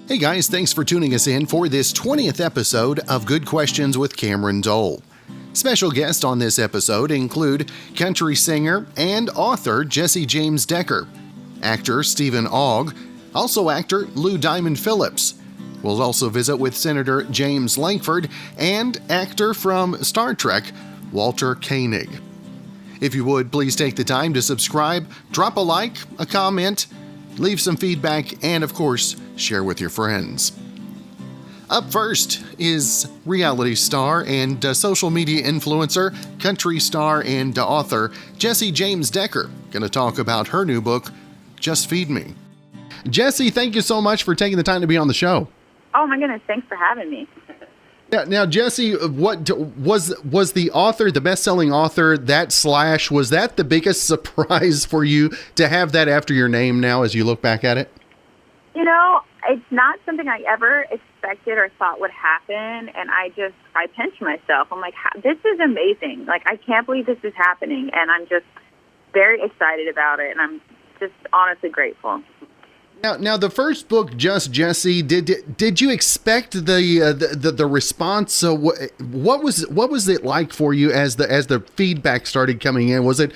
Hey guys, thanks for tuning us in for this 20th episode of Good Questions with Cameron Dole. Special guests on this episode include country singer and author Jessie James Decker, actor Stephen Ogg, also actor Lou Diamond Phillips. We'll also visit with Senator James Lankford and actor from Star Trek, Walter Koenig. If you would, please take the time to subscribe, drop a like, a comment, leave some feedback, and of course, share with your friends. Up first is reality star and social media influencer, country star and author Jessie James Decker, going to talk about her new book, Just Feed Me. Jessie, thank you so much for taking the time to be on the show. Oh my goodness, thanks for having me. Now, Jessie, what was the author, the best-selling author, was that the biggest surprise for you to have that after your name now as you look back at it? You know, it's not something I ever expected or thought would happen, and I pinch myself. I'm like, this is amazing. Like, I can't believe this is happening, and I'm just very excited about it, and I'm just honestly grateful. Now, the first book, Just Jessie, did you expect the response? So what was it like for you as the feedback started coming in? Was it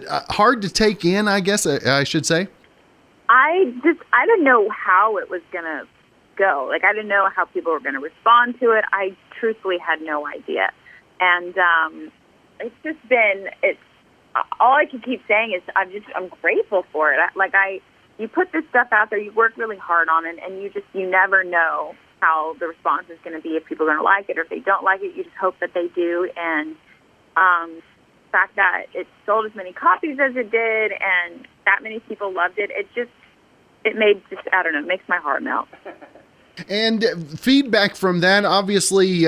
hard to take in? I guess I should say. I didn't know how it was gonna go. Like, I didn't know how people were gonna respond to it. I truthfully had no idea, and it's all I can keep saying is I'm grateful for it. You put this stuff out there, you work really hard on it, and you never know how the response is going to be, if people are going to like it or if they don't like it. You just hope that they do. And the fact that it sold as many copies as it did and that many people loved it, it makes my heart melt. And feedback from that, obviously,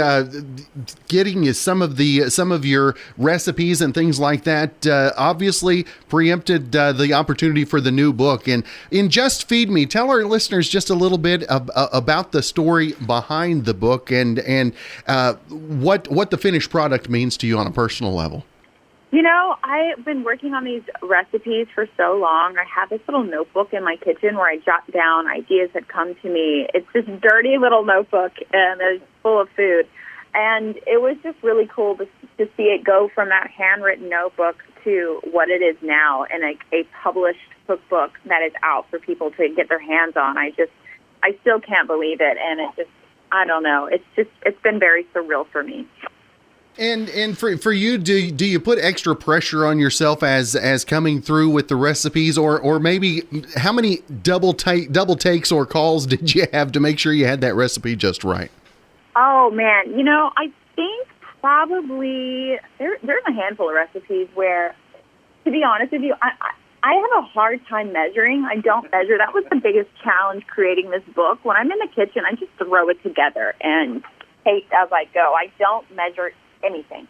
getting some of your recipes and things like that, obviously preempted the opportunity for the new book. And in Just Feed Me, tell our listeners just a little bit about the story behind the book and what the finished product means to you on a personal level. You know, I've been working on these recipes for so long. I have this little notebook in my kitchen where I jot down ideas that come to me. It's this dirty little notebook, and it's full of food. And it was just really cool to see it go from that handwritten notebook to what it is now, and a published cookbook that is out for people to get their hands on. I still can't believe it, and I don't know. It's been very surreal for me. And for you, do you put extra pressure on yourself as coming through with the recipes, or maybe how many double takes or calls did you have to make sure you had that recipe just right? Oh man, you know, I think probably there's a handful of recipes where, to be honest with you, I have a hard time measuring. I don't measure. That was the biggest challenge creating this book. When I'm in the kitchen, I just throw it together and taste as I go. I don't measure anything.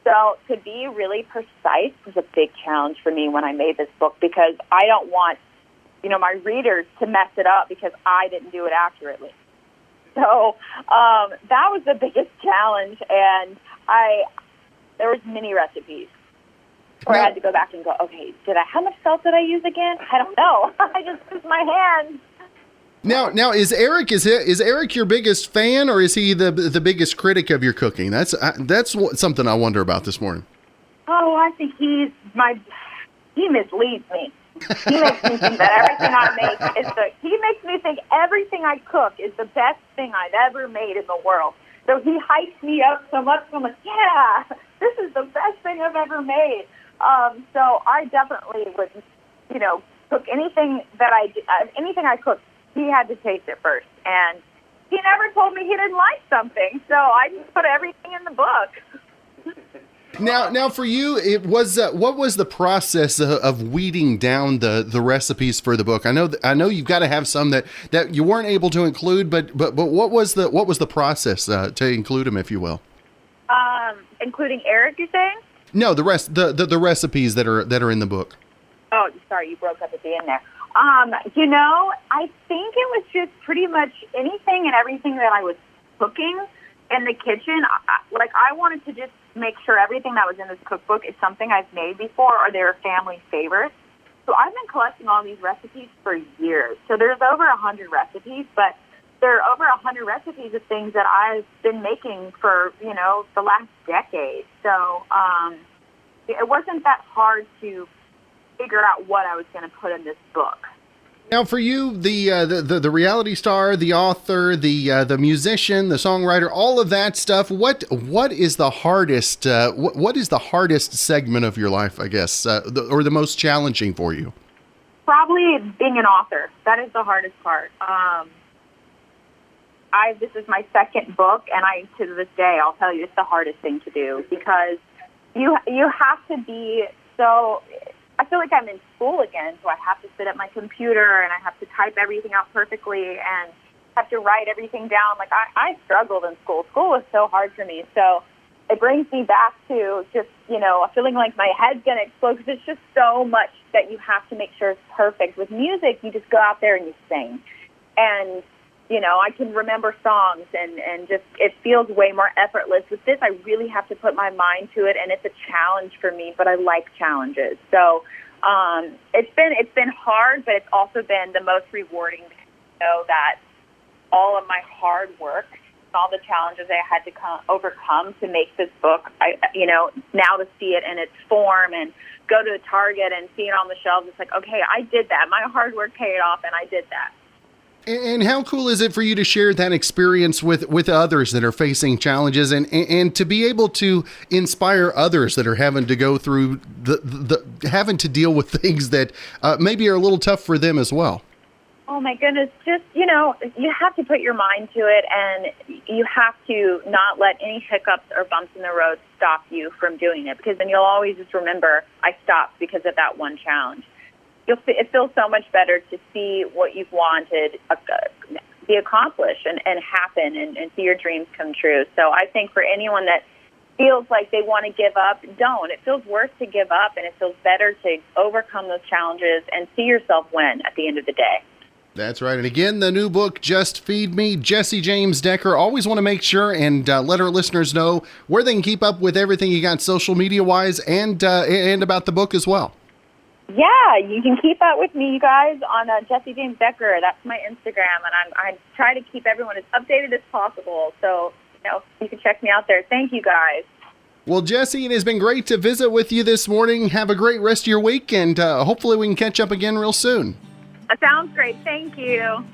So to be really precise was a big challenge for me when I made this book, because I don't want, my readers to mess it up because I didn't do it accurately. So that was the biggest challenge, and there was many recipes where I had to go back and go, okay, how much salt did I use again? I don't know. I just used my hands. Now is Eric your biggest fan, or is he the biggest critic of your cooking? That's something I wonder about this morning. Oh, I think he misleads me. He makes me think that everything I make he makes me think everything I cook is the best thing I've ever made in the world. So he hypes me up so much. I'm like, yeah, this is the best thing I've ever made. So I definitely would, cook anything anything I cook. He had to taste it first, and he never told me he didn't like something, so I just put everything in the book. Now for you, what was the process of weeding down the recipes for the book? I know you've got to have some that you weren't able to include, but what was the process to include them, if you will? Including Eric, you're saying? No, the recipes that are in the book. Oh, sorry, you broke up at the end there. I think it was just pretty much anything and everything that I was cooking in the kitchen. I wanted to just make sure everything that was in this cookbook is something I've made before, or they're family favorites. So I've been collecting all these recipes for years. So there's over 100 recipes, but there are over 100 recipes of things that I've been making for, the last decade. So it wasn't that hard to figure out what I was going to put in this book. Now, for you, the reality star, the author, the musician, the songwriter, all of that stuff. What is the hardest? What is the hardest segment of your life? I guess, or the most challenging for you? Probably being an author. That is the hardest part. This is my second book, and to this day, I'll tell you, it's the hardest thing to do because you have to be so. I feel like I'm in school again, so I have to sit at my computer and I have to type everything out perfectly and have to write everything down. Like I struggled in school. School was so hard for me. So it brings me back to just, feeling like my head's going to explode because it's just so much that you have to make sure it's perfect. With music, you just go out there and you sing. And, I can remember songs and just it feels way more effortless. With this, I really have to put my mind to it, and it's a challenge for me, but I like challenges. So it's been hard, but it's also been the most rewarding to know that all of my hard work, all the challenges I had to overcome to make this book, now to see it in its form and go to Target and see it on the shelves, it's like, okay, I did that. My hard work paid off, and I did that. And how cool is it for you to share that experience with others that are facing challenges and to be able to inspire others that are having to go through having to deal with things that maybe are a little tough for them as well? Oh my goodness, just, you have to put your mind to it, and you have to not let any hiccups or bumps in the road stop you from doing it, because then you'll always just remember, I stopped because of that one challenge. It feels so much better to see what you've wanted be accomplished and happen and see your dreams come true. So I think for anyone that feels like they want to give up, don't. It feels worse to give up, and it feels better to overcome those challenges and see yourself win at the end of the day. That's right. And again, the new book, Just Feed Me, Jessie James Decker. Always want to make sure and let our listeners know where they can keep up with everything you got social media-wise and about the book as well. Yeah, you can keep up with me, you guys, on Jessie James Decker. That's my Instagram, and I try to keep everyone as updated as possible. So, you can check me out there. Thank you, guys. Well, Jessie, it has been great to visit with you this morning. Have a great rest of your week, and hopefully we can catch up again real soon. That sounds great. Thank you.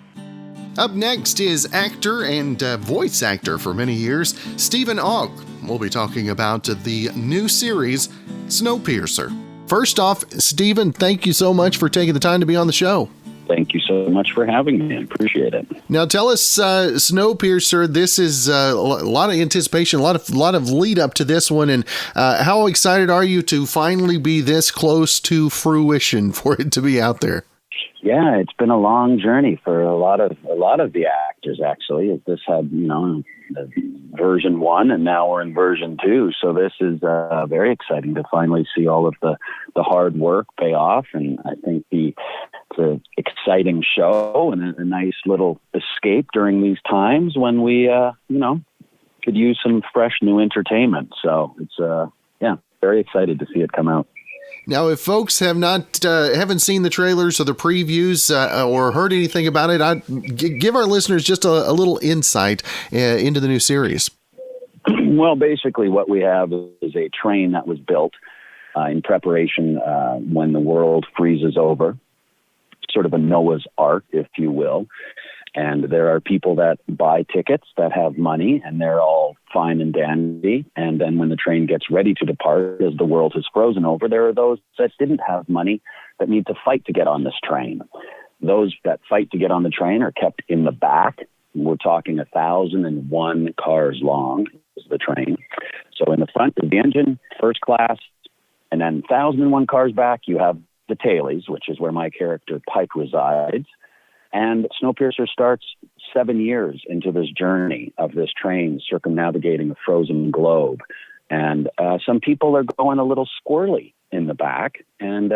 Up next is actor and voice actor for many years, Stephen Ogg. We'll be talking about the new series, Snowpiercer. First off, Stephen, thank you so much for taking the time to be on the show. Thank you so much for having me. I appreciate it. Now, tell us, Snowpiercer. This is a lot of anticipation, a lot of lead up to this one, and how excited are you to finally be this close to fruition for it to be out there? Yeah, it's been a long journey for a lot of the actors. Actually, this had version 1, and now we're in version 2. So this is very exciting to finally see all of the hard work pay off, and I think it's an exciting show and a nice little escape during these times when we could use some fresh new entertainment. So it's very excited to see it come out. Now, if folks haven't seen the trailers or the previews or heard anything about it, give our listeners just a little insight into the new series. Well, basically what we have is a train that was built in preparation when the world freezes over, sort of a Noah's Ark, if you will. And there are people that buy tickets that have money, and they're all fine and dandy. And then when the train gets ready to depart, as the world has frozen over, there are those that didn't have money that need to fight to get on this train. Those that fight to get on the train are kept in the back. We're talking 1,001 cars long is the train. So in the front is the engine, first class, and then 1,001 cars back, you have the tailies, which is where my character Pike resides. And Snowpiercer starts 7 years into this journey of this train circumnavigating a frozen globe. And some people are going a little squirrely in the back and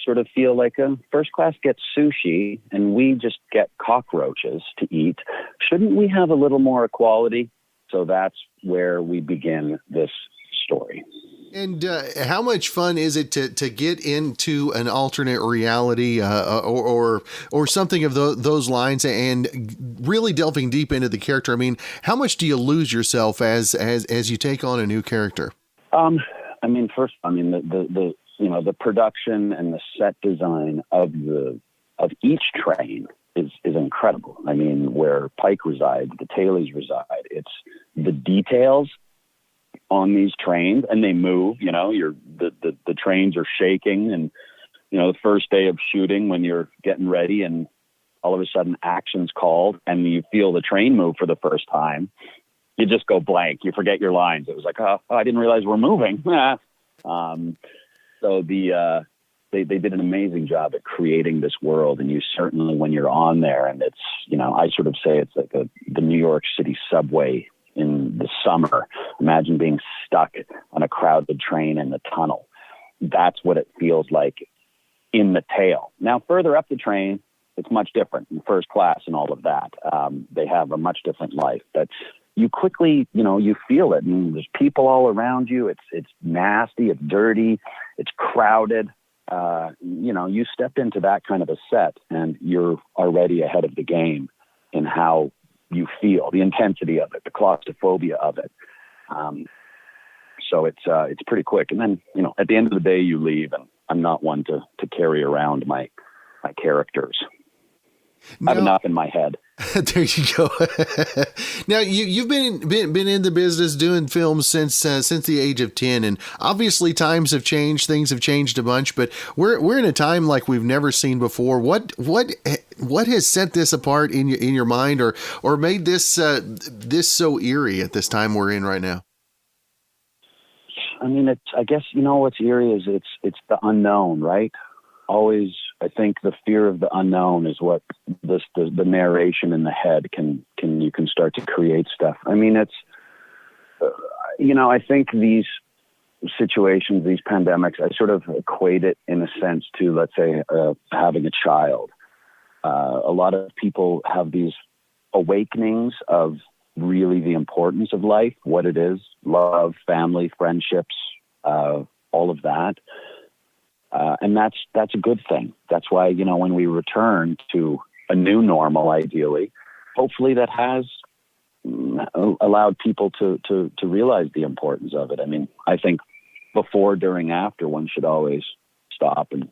sort of feel like first class gets sushi and we just get cockroaches to eat. Shouldn't we have a little more equality? So that's where we begin this story. And how much fun is it to get into an alternate reality or something of those lines and really delving deep into the character? I mean, how much do you lose yourself as you take on a new character? I mean, first, I mean the production and the set design of each train is incredible. I mean, where Pike resides, the Tailies reside. It's the details on these trains, and they move. You know, the trains are shaking, and the first day of shooting when you're getting ready, and all of a sudden action's called, and you feel the train move for the first time. You just go blank. You forget your lines. It was like, oh, I didn't realize we're moving. So they did an amazing job at creating this world, and you certainly, when you're on there, and it's, I sort of say it's like the New York City subway in the summer. Imagine being stuck on a crowded train in the tunnel. That's what it feels like in the tail. Now, further up the train, it's much different in first class and all of that. They have a much different life, but you quickly, you feel it. And there's people all around you. It's nasty. It's dirty. It's crowded. You step into that kind of a set and you're already ahead of the game in how you feel, the intensity of it, the claustrophobia of it. So it's pretty quick. And then, at the end of the day, you leave, and I'm not one to carry around my characters. I have enough in my head. There you go. Now you've been in the business doing films since the age of 10, and obviously times have changed, things have changed a bunch, but we're in a time like we've never seen before. What has set this apart in your mind, or made this so eerie at this time we're in right now? I mean, I guess what's eerie is it's the unknown, right? Always, I think the fear of the unknown is what the narration in the head you can start to create stuff. I mean, it's, I think these situations, these pandemics, I sort of equate it in a sense to, let's say, having a child. A lot of people have these awakenings of really the importance of life, what it is, love, family, friendships, all of that. And that's a good thing. That's why, when we return to a new normal, ideally, hopefully that has allowed people to realize the importance of it. I mean, I think before, during, after, one should always stop and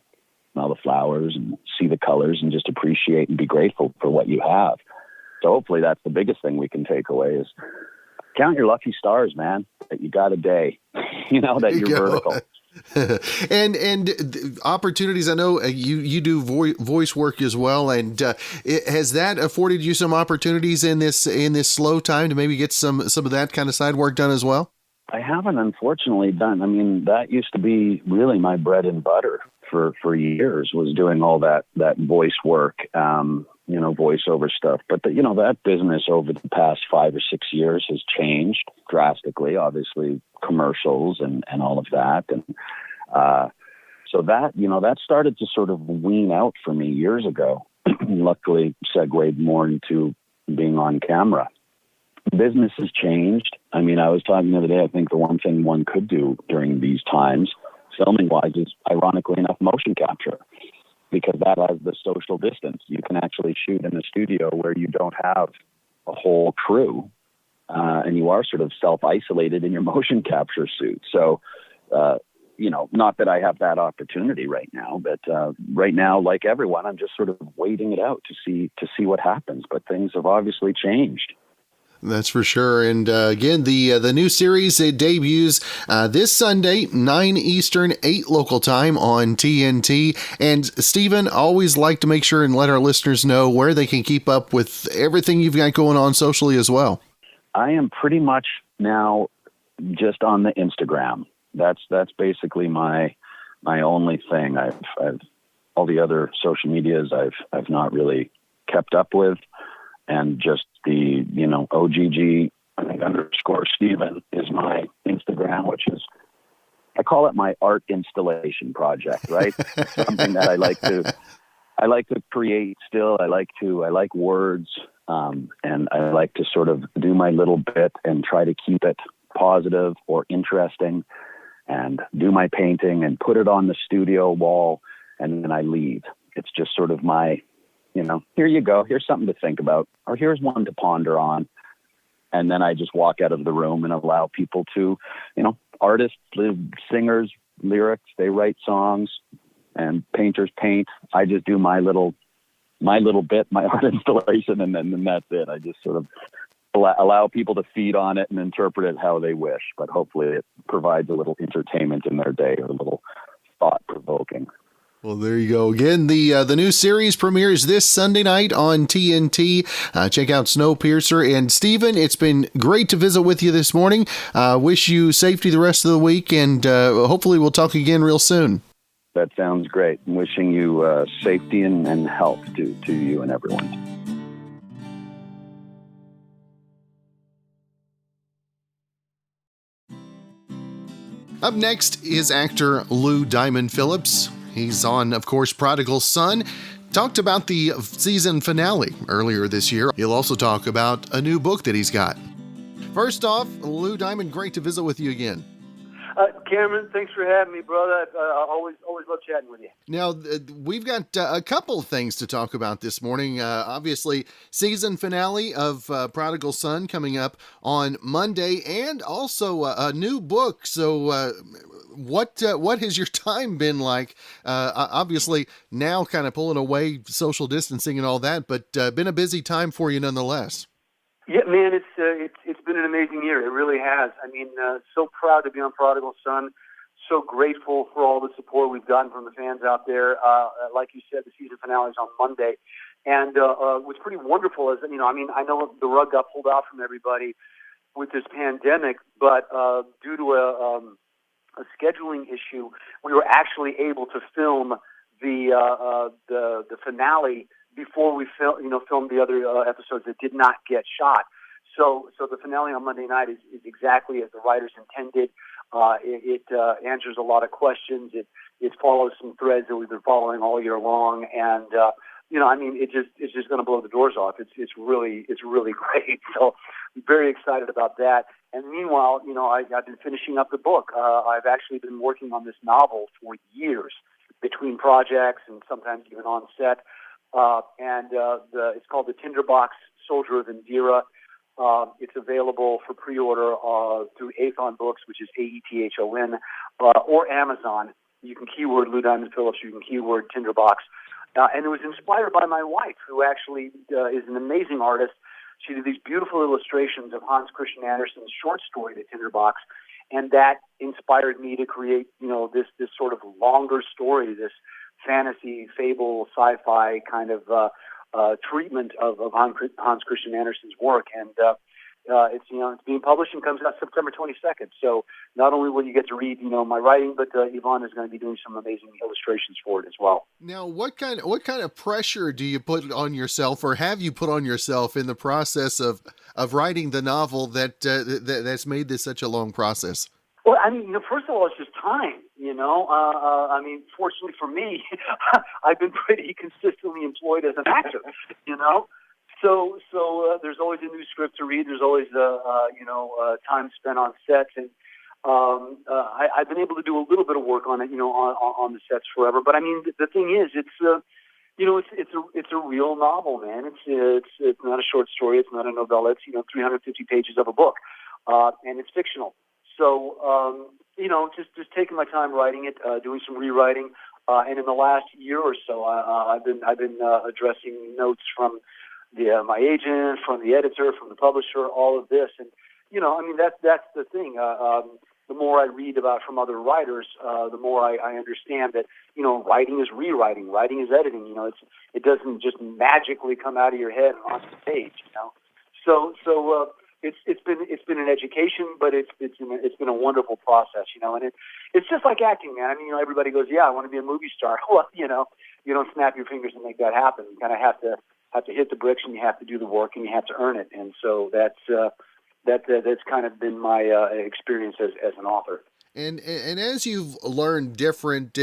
smell the flowers and see the colors and just appreciate and be grateful for what you have. So hopefully that's the biggest thing we can take away is count your lucky stars, man, that you got a day, that you're vertical. and opportunities. I know you do voice work as well, and has that afforded you some opportunities in this slow time to maybe get some of that kind of side work done as well? I haven't, unfortunately, done. I mean, that used to be really my bread and butter for years, was doing all that voice work, voiceover stuff. But that business over the past 5 or 6 years has changed drastically, obviously commercials and all of that. And so that started to sort of wean out for me years ago. Luckily segued more into being on camera. Business has changed. I mean, I was talking the other day, I think the one thing one could do during these times, filming wise, is ironically enough, motion capture, because that has the social distance. You can actually shoot in a studio where you don't have a whole crew, and you are sort of self-isolated in your motion capture suit. So, not that I have that opportunity right now, but right now, like everyone, I'm just sort of waiting it out to see what happens. But things have obviously changed. That's for sure. And again, the new series, it debuts this Sunday, 9 Eastern, 8 local time on TNT. And Stephen, always like to make sure and let our listeners know where they can keep up with everything you've got going on socially as well. I am pretty much now just on the Instagram. That's basically my only thing. I've all the other social medias I've not really kept up with. And just the, OGG, I think _Stephen is my Instagram, which is, I call it my art installation project, right? Something that I like to create still. I like words, and I like to sort of do my little bit and try to keep it positive or interesting. and do my painting and put it on the studio wall, and then I leave. It's just sort of my, here you go. Here's something to think about, or here's one to ponder on. And then I just walk out of the room and allow people to, artists, singers, lyrics, they write songs, and painters paint. I just do my little bit, my art installation, and then that's it. I just sort of allow people to feed on it and interpret it how they wish. But hopefully it provides a little entertainment in their day, or a little thought-provoking. Well, there you go. Again, the new series premieres this Sunday night on TNT. Check out Snowpiercer. And Stephen, it's been great to visit with you this morning. Wish you safety the rest of the week, and hopefully we'll talk again real soon. That sounds great. I'm wishing you safety and health to you and everyone. Up next is actor Lou Diamond Phillips. He's on, of course, Prodigal Son. Talked about the season finale earlier this year. He'll also talk about a new book that he's got. First off, Lou Diamond, great to visit with you again. Cameron, thanks for having me, brother. I always love chatting with you. Now, we've got a couple of things to talk about this morning. Obviously, season finale of Prodigal Son coming up on Monday, and also a new book. So what has your time been like? Obviously, now kind of pulling away, social distancing and all that, but been a busy time for you nonetheless. Yeah, man, it's been an amazing year. It really has. I memean, so proud to be on Prodigal Son. So grateful for all the support we've gotten from the fans out there. Like you said, the season finale is on Monday, and what's pretty wonderful is, I know the rug got pulled out from everybody with this pandemic, but due to a scheduling issue, we were actually able to film the finale before we filmed the other episodes that did not get shot. So the finale on Monday night is exactly as the writers intended. It answers a lot of questions. It follows some threads that we've been following all year long, and it's just going to blow the doors off. It's really great. So I'm very excited about that. And meanwhile, I've been finishing up the book. I've actually been working on this novel for years, between projects and sometimes even on set. It's called The Tinderbox Soldier of Indira. It's available for pre-order through Aethon Books, which is Aethon, or Amazon. You can keyword Lou Diamond Phillips. You can keyword Tinderbox. And it was inspired by my wife, who actually is an amazing artist. She did these beautiful illustrations of Hans Christian Andersen's short story, The Tinderbox, and that inspired me to create, this sort of longer story, this fantasy, fable, sci-fi kind of treatment of Hans Christian Andersen's work. And it's being published and comes out September 22nd. So not only will you get to read, my writing, but Yvonne is going to be doing some amazing illustrations for it as well. Now, what kind of pressure do you put on yourself, or have you put on yourself in the process of writing the novel that's made this such a long process? Well, first of all, it's just time, fortunately for me, I've been pretty consistently employed as an actor, So there's always a new script to read. There's always, time spent on sets. And I've been able to do a little bit of work on it, on the sets forever. But, the thing is, it's a real novel, man. It's not a short story. It's not a novella. It's, 350 pages of a book. And it's fictional. So, just taking my time writing it, doing some rewriting, and in the last year or so, I've been addressing notes from my agent, from the editor, from the publisher, all of this, and that's the thing. The more I read about from other writers, the more I understand that writing is rewriting, writing is editing. It doesn't just magically come out of your head and onto the page. So. It's been an education, but it's been a wonderful process, and it's just like acting, man. Everybody goes, yeah, I want to be a movie star. Well, you don't snap your fingers and make that happen. You kind of have to hit the bricks, and you have to do the work, and you have to earn it. And so that's kind of been my experience as an author. And as you've learned different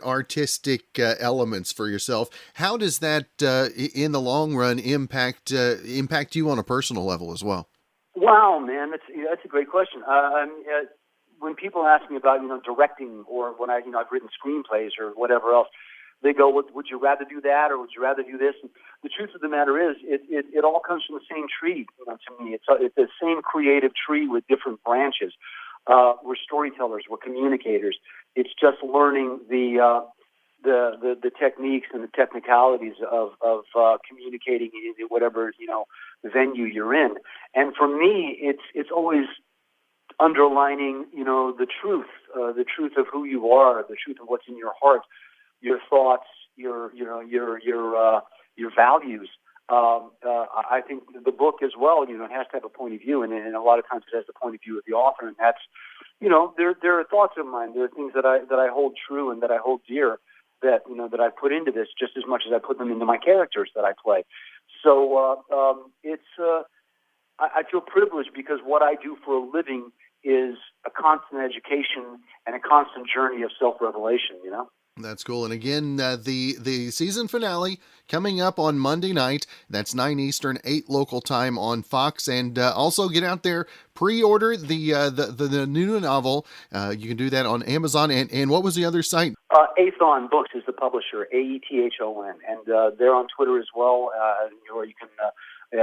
artistic elements for yourself, how does that in the long run impact you on a personal level as well? Wow, man, that's a great question. when people ask me about, directing, or when I've written screenplays or whatever else, they go, would you rather do that, or would you rather do this? And the truth of the matter is, it all comes from the same tree. To me, it's the same creative tree with different branches. We're storytellers, we're communicators. It's just learning the techniques and the technicalities of communicating in whatever venue you're in. And for me, it's always underlining the truth of who you are, the truth of what's in your heart, your thoughts, your values. I think the book as well, it has to have a point of view, and a lot of times it has the point of view of the author, and that's, there are thoughts of mine, there are things that I hold true and that I hold dear, that I put into this just as much as I put them into my characters that I play. So I feel privileged because what I do for a living is a constant education and a constant journey of self-revelation. That's cool. And again, the season finale coming up on Monday night. That's 9 Eastern, 8 local time on Fox. And also get out there, pre-order the new novel. You can do that on Amazon. And what was the other site? Aethon Books is the publisher, Aethon, and they're on Twitter as well. Or you can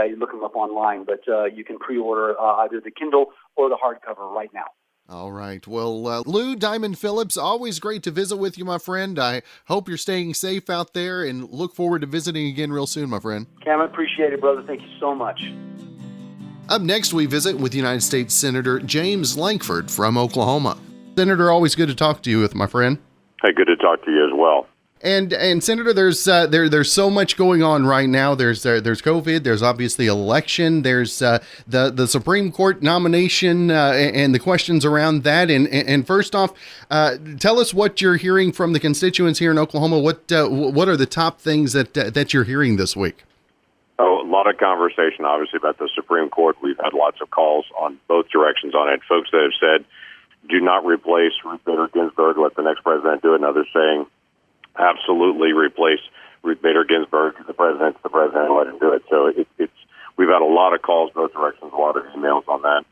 you look them up online. But you can pre-order either the Kindle or the hardcover right now. All right. Well, Lou Diamond Phillips, always great to visit with you, my friend. I hope you're staying safe out there and look forward to visiting again real soon, my friend. Cam, I appreciate it, brother. Thank you so much. Up next, we visit with United States Senator James Lankford from Oklahoma. Senator, always good to talk to you with, my friend. Hey, good to talk to you as well. And Senator, there's so much going on right now. There's COVID. There's obviously election. There's the Supreme Court nomination and the questions around that. And first off, tell us what you're hearing from the constituents here in Oklahoma. What are the top things that you're hearing this week? Oh, a lot of conversation, obviously, about the Supreme Court. We've had lots of calls on both directions on it. Folks that have said, do not replace Ruth Bader Ginsburg, let the next president do it. And others saying, absolutely replace Ruth Bader Ginsburg, the president, and let him do it. So we've had a lot of calls both directions, a lot of emails on that.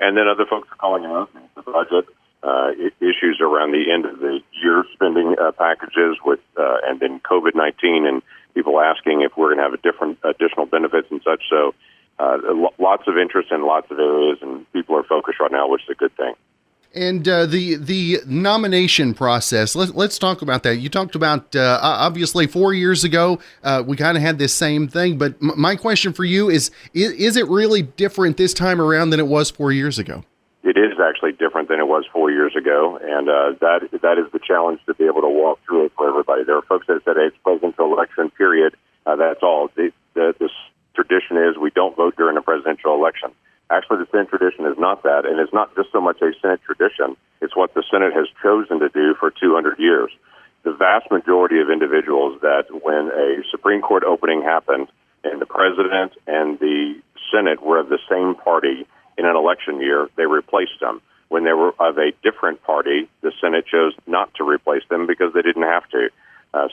And then other folks are calling out the budget issues around the end of the year spending packages with and then COVID-19 and people asking if we're going to have additional benefits and such. So lots of interest in lots of areas, and people are focused right now, which is a good thing. And the nomination process, let's talk about that. You talked about, obviously, 4 years ago, we kind of had this same thing. But my question for you is it really different this time around than it was 4 years ago? It is actually different than it was 4 years ago, and that is the challenge, to be able to walk through it for everybody. There are folks that said, hey, it's presidential election, period. That's all. This tradition is we don't vote during a presidential election. Actually, the Senate tradition is not that, and it's not just so much a Senate tradition. It's what the Senate has chosen to do for 200 years. The vast majority of individuals that when a Supreme Court opening happened and the president and the Senate were of the same party in an election year, they replaced them. When they were of a different party, the Senate chose not to replace them because they didn't have to.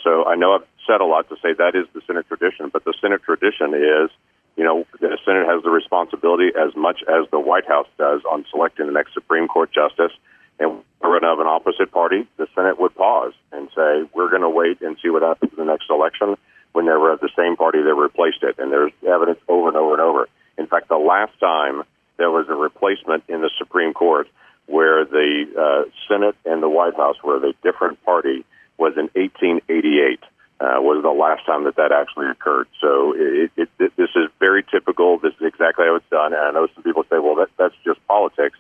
So I know I've said a lot to say that is the Senate tradition, but the Senate tradition is, the Senate has the responsibility as much as the White House does on selecting the next Supreme Court justice. And when of an opposite party, the Senate would pause and say, we're going to wait and see what happens in the next election. When they were of the same party, they replaced it. And there's evidence over and over and over. In fact, the last time there was a replacement in the Supreme Court where the Senate and the White House were of a different party was in 1888. Was the last time that actually occurred. So this is very typical. This is exactly how it's done. And I know some people say, well, that's just politics.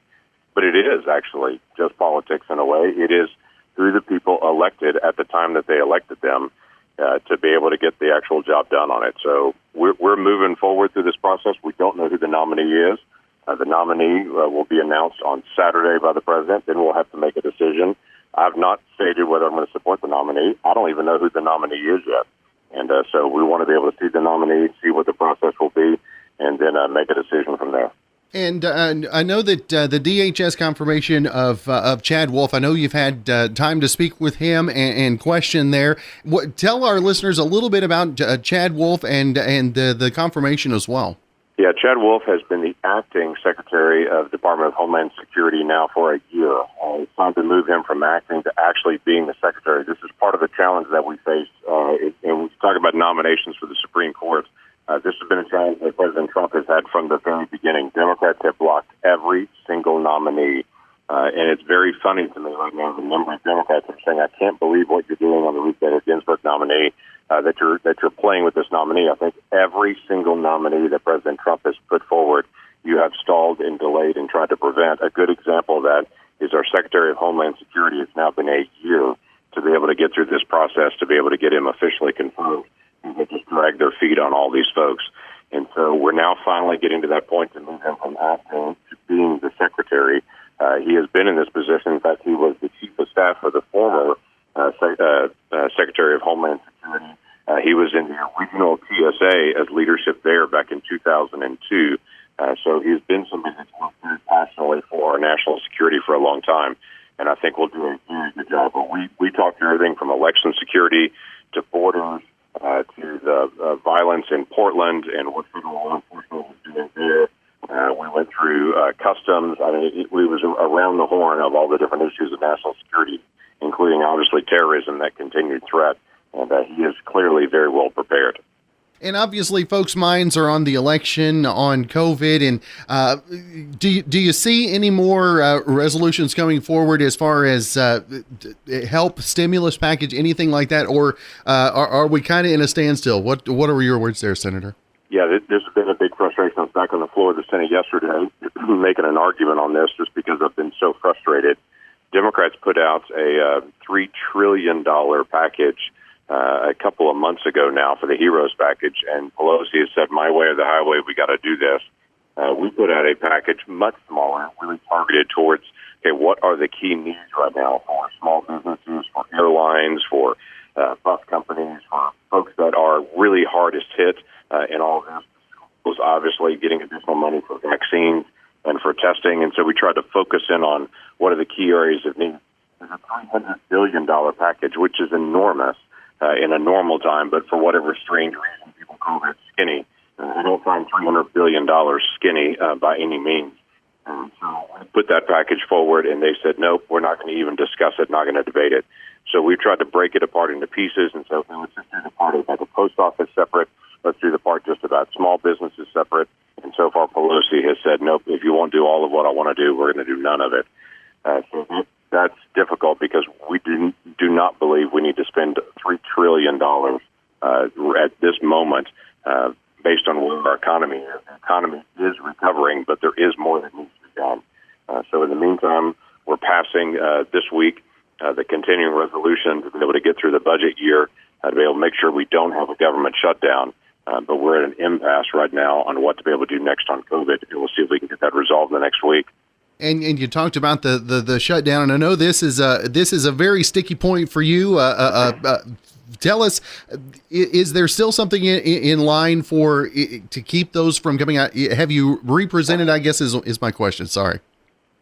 But it is actually just politics in a way. It is through the people elected at the time that they elected them to be able to get the actual job done on it. So we're moving forward through this process. We don't know who the nominee is. The nominee will be announced on Saturday by the president. Then we'll have to make a decision. I've not stated whether I'm going to support the nominee. I don't even know who the nominee is yet. And so we want to be able to see the nominee, see what the process will be, and then make a decision from there. And I know that the DHS confirmation of Chad Wolf, I know you've had time to speak with him and question there. Tell our listeners a little bit about Chad Wolf and the confirmation as well. Yeah, Chad Wolf has been the acting Secretary of Department of Homeland Security now for a year. It's time to move him from acting to actually being the Secretary. This is part of the challenge that we face. And we talk about nominations for the Supreme Court. This has been a challenge that President Trump has had from the very beginning. Democrats have blocked every single nominee. And it's very funny to me right now. The number of Democrats are saying, I can't believe what you're doing on the Ruth Bader Ginsburg nominee, that you're playing with this nominee. I think every single nominee that President Trump has put forward, you have stalled and delayed and tried to prevent. A good example of that is our Secretary of Homeland Security. It's now been a year to be able to get through this process, to be able to get him officially confirmed. They just drag their feet on all these folks. And so we're now finally getting to that point to move him from acting to being the Secretary. He has been in this position. In fact, he was the Chief of Staff for the former Secretary of Homeland Security. He was in the original TSA as leadership there back in 2002. So he's been somebody that's worked very passionately for our national security for a long time. And I think we'll do a very good job. But we talked to everything from election security to borders to the violence in Portland and what federal law enforcement was doing there. We went through customs. I mean, it was around the horn of all the different issues of national security, including obviously terrorism, that continued threat. And he is clearly very well prepared. And obviously, folks' minds are on the election, on COVID. And do you see any more resolutions coming forward as far as help, stimulus package, anything like that? Or are we kind of in a standstill? What are your words there, Senator? Yeah, this has been a big frustration. I was back on the floor of the Senate yesterday making an argument on this just because I've been so frustrated. Democrats put out a $3 trillion package a couple of months ago now for the HEROES package, and Pelosi has said, my way or the highway, we got to do this. We put out a package much smaller, really targeted towards, okay, what are the key needs right now for small businesses, for airlines, for bus companies, for folks that are really hardest hit in all of this. Was obviously getting additional money for vaccines and for testing, and so we tried to focus in on what are the key areas of need. There's a $300 billion package, which is enormous in a normal time, but for whatever strange reason, people call it skinny. I don't find $300 billion skinny by any means. So I put that package forward, and they said, nope, we're not going to even discuss it, not going to debate it. So we tried to break it apart into pieces, and so let's just do the part about the post office separate. Let's do the part just about small businesses separate. And so far, Pelosi has said, nope, if you won't do all of what I want to do, we're going to do none of it. So that's difficult because we do not believe we need to spend $3 trillion at this moment based on where our economy is. The economy is recovering, but there is more that needs to be done. So in the meantime, we're passing this week the continuing resolution to be able to get through the budget year, to be able to make sure we don't have a government shutdown. But we're at an impasse right now on what to be able to do next on COVID. And we'll see if we can get that resolved in the next week. And you talked about the shutdown, and I know this is a very sticky point for you. Tell us, is there still something in line for to keep those from coming out? Have you represented? I guess is my question. Sorry.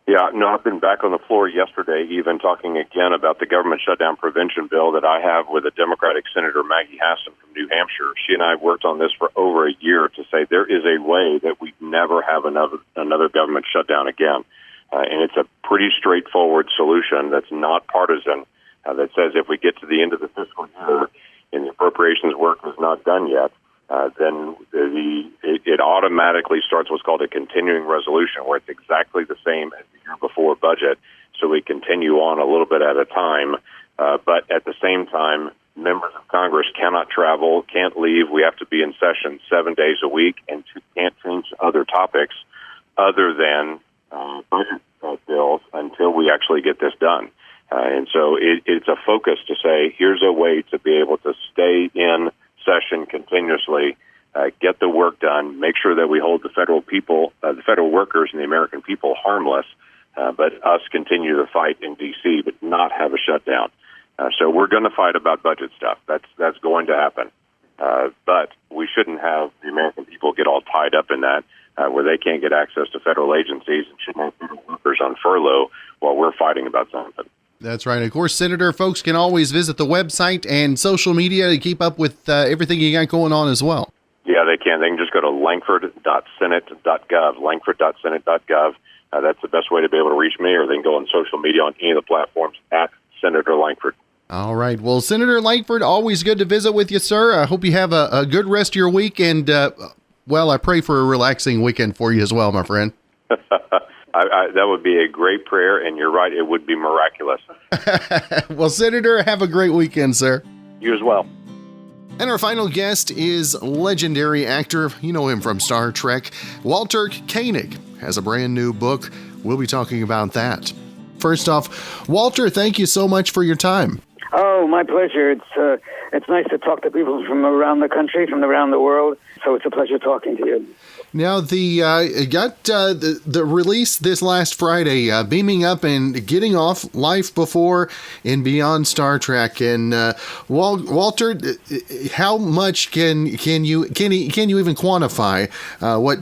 Yeah, no, I've been back on the floor yesterday, even talking again about the government shutdown prevention bill that I have with a Democratic Senator, Maggie Hassan from New Hampshire. She and I have worked on this for over a year to say there is a way that we never have another government shutdown again. And it's a pretty straightforward solution that's not partisan, that says if we get to the end of the fiscal year and the appropriations work is not done yet, then it automatically starts what's called a continuing resolution, where it's exactly the same as the year before budget. So we continue on a little bit at a time, but at the same time, members of Congress cannot travel, can't leave. We have to be in session 7 days a week and can't change other topics other than budget bills until we actually get this done. And so it's a focus to say, here's a way to be able to stay in session continuously, get the work done, make sure that we hold the federal people, the federal workers and the American people harmless, but us continue to fight in D.C., but not have a shutdown. So we're going to fight about budget stuff. That's going to happen. But we shouldn't have the American people get all tied up in that, where they can't get access to federal agencies and shouldn't have federal workers on furlough while we're fighting about something. That's right. Of course, Senator, folks can always visit the website and social media to keep up with everything you got going on as well. Yeah, they can. They can just go to lankford.senate.gov, lankford.senate.gov. That's the best way to be able to reach me, or they can go on social media on any of the platforms at Senator Lankford. All right. Well, Senator Lankford, always good to visit with you, sir. I hope you have a good rest of your week, and, I pray for a relaxing weekend for you as well, my friend. That would be a great prayer, and you're right, it would be miraculous. Well, Senator, have a great weekend, sir. You as well. And our final guest is legendary actor, you know him from Star Trek, Walter Koenig, has a brand new book. We'll be talking about that. First off, Walter, thank you so much for your time. Oh, my pleasure. It's nice to talk to people from around the country, from around the world. So it's a pleasure talking to you. Now, the release this last Friday, Beaming Up and Getting Off Life Before and Beyond Star Trek. And Walter, how much can you even quantify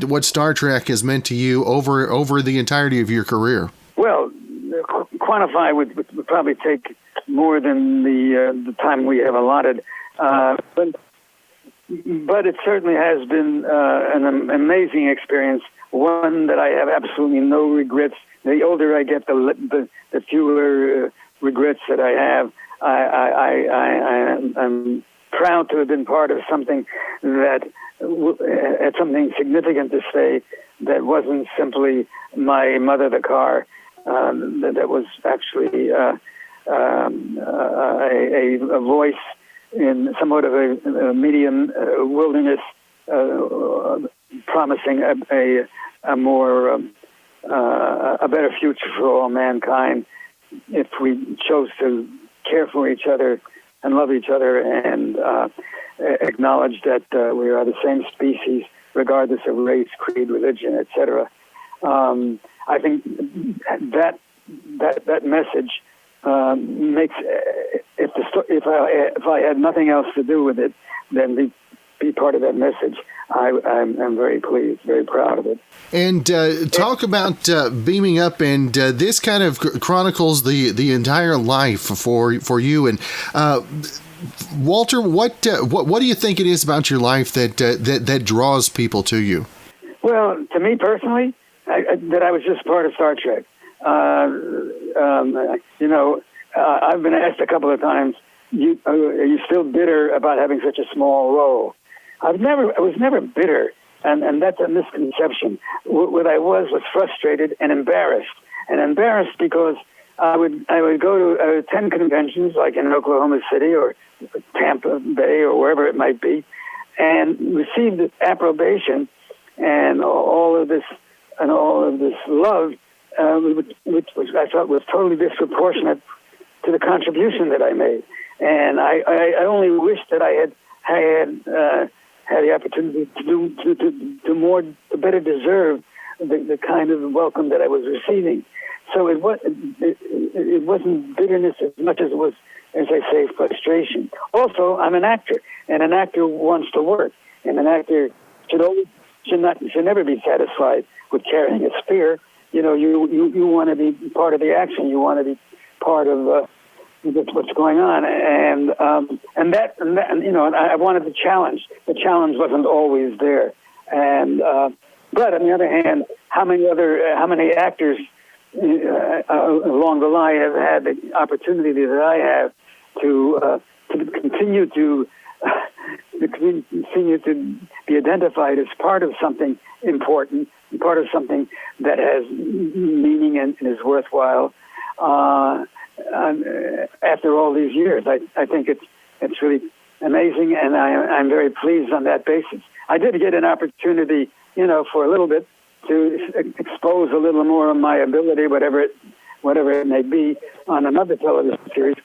what Star Trek has meant to you over the entirety of your career? Well, quantify would probably take more than the time we have allotted, but it certainly has been an amazing experience, one that I have absolutely no regrets. The older I get, the fewer regrets that I have. I'm proud to have been part of something that had something significant to say that wasn't simply my mother the car. That was actually a voice in somewhat of a medium wilderness, promising a better future for all mankind if we chose to care for each other and love each other and acknowledge that we are the same species, regardless of race, creed, religion, etc. I think that message makes if I had nothing else to do with it, then be part of that message. I'm very pleased, very proud of it. And talk about Beaming Up, and this kind of chronicles the entire life for you. And Walter, what do you think it is about your life that draws people to you? Well, to me personally, that I was just part of Star Trek. I've been asked a couple of times, are you still bitter about having such a small role? I was never bitter, and that's a misconception. What I was frustrated and embarrassed because I would go to 10 conventions, like in Oklahoma City or Tampa Bay or wherever it might be, and receive this approbation and all of this love, which I thought was totally disproportionate to the contribution that I made. And I only wish that I had the opportunity to better deserve the kind of welcome that I was receiving. So it wasn't bitterness as much as it was, as I say, frustration. Also, I'm an actor, and an actor wants to work, and an actor should never be satisfied with carrying a spear. You want to be part of the action. You want to be part of what's going on, and I wanted the challenge. The challenge wasn't always there, and but on the other hand, how many actors along the line have had the opportunity that I have to continue to be identified as part of something important, part of something that has meaning and is worthwhile. After all these years, I think it's really amazing, and I'm very pleased on that basis. I did get an opportunity, for a little bit to expose a little more of my ability, whatever it may be, on another television series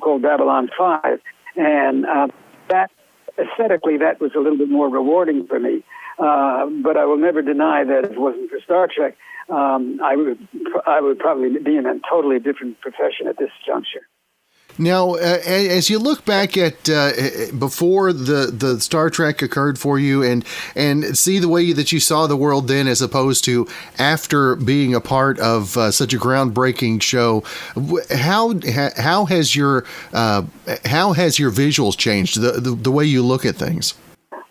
called Babylon 5, and that aesthetically that was a little bit more rewarding for me. But I will never deny that if it wasn't for Star Trek, I would probably be in a totally different profession at this juncture. Now, as you look back at before the Star Trek occurred for you, and see the way that you saw the world then, as opposed to after being a part of such a groundbreaking show, how has your visuals changed, the way you look at things?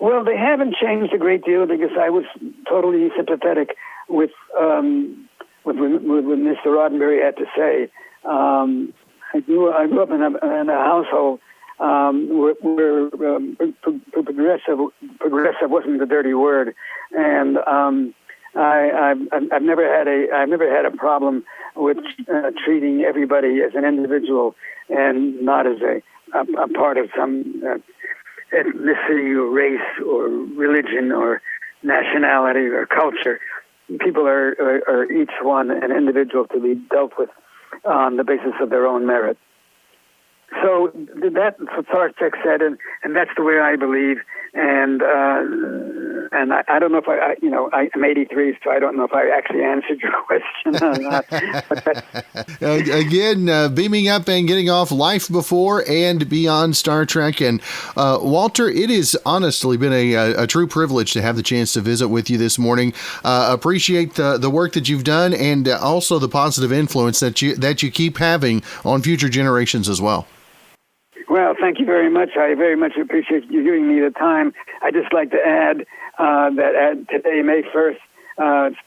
Well, they haven't changed a great deal because I was totally sympathetic with what Mr. Roddenberry had to say. I grew up in a household where progressive wasn't the dirty word, and I've never had a problem with treating everybody as an individual and not as a part of some ethnicity or race or religion or nationality or culture. People are each one an individual to be dealt with on the basis of their own merit. So that's what Star Trek said, and that's the way I believe. And I don't know if I'm 83, so I don't know if I actually answered your question or not. Again, beaming up and getting off Life Before and Beyond Star Trek. And Walter, it has honestly been a true privilege to have the chance to visit with you this morning. Appreciate the work that you've done and also the positive influence that you keep having on future generations as well. Well, thank you very much. I very much appreciate you giving me the time. I'd just like to add that today, May 1st,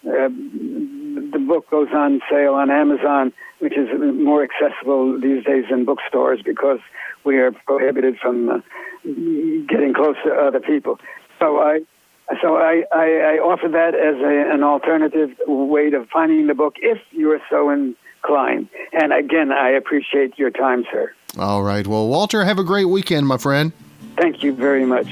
the book goes on sale on Amazon, which is more accessible these days than bookstores because we are prohibited from getting close to other people. So I offer that as an alternative way to finding the book if you are so inclined. And again, I appreciate your time, sir. All right. Well, Walter, have a great weekend, my friend. Thank you very much.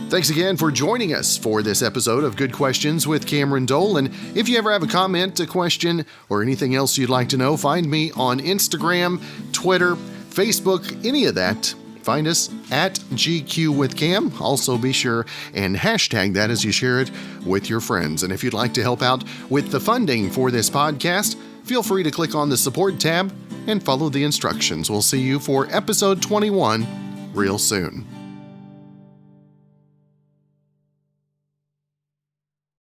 Thanks again for joining us for this episode of Good Questions with Cameron Dole. And if you ever have a comment, a question, or anything else you'd like to know, find me on Instagram, Twitter, Facebook, any of that. Find us at GQ with Cam. Also be sure and hashtag that as you share it with your friends. And if you'd like to help out with the funding for this podcast, feel free to click on the support tab and follow the instructions. We'll see you for episode 21 real soon.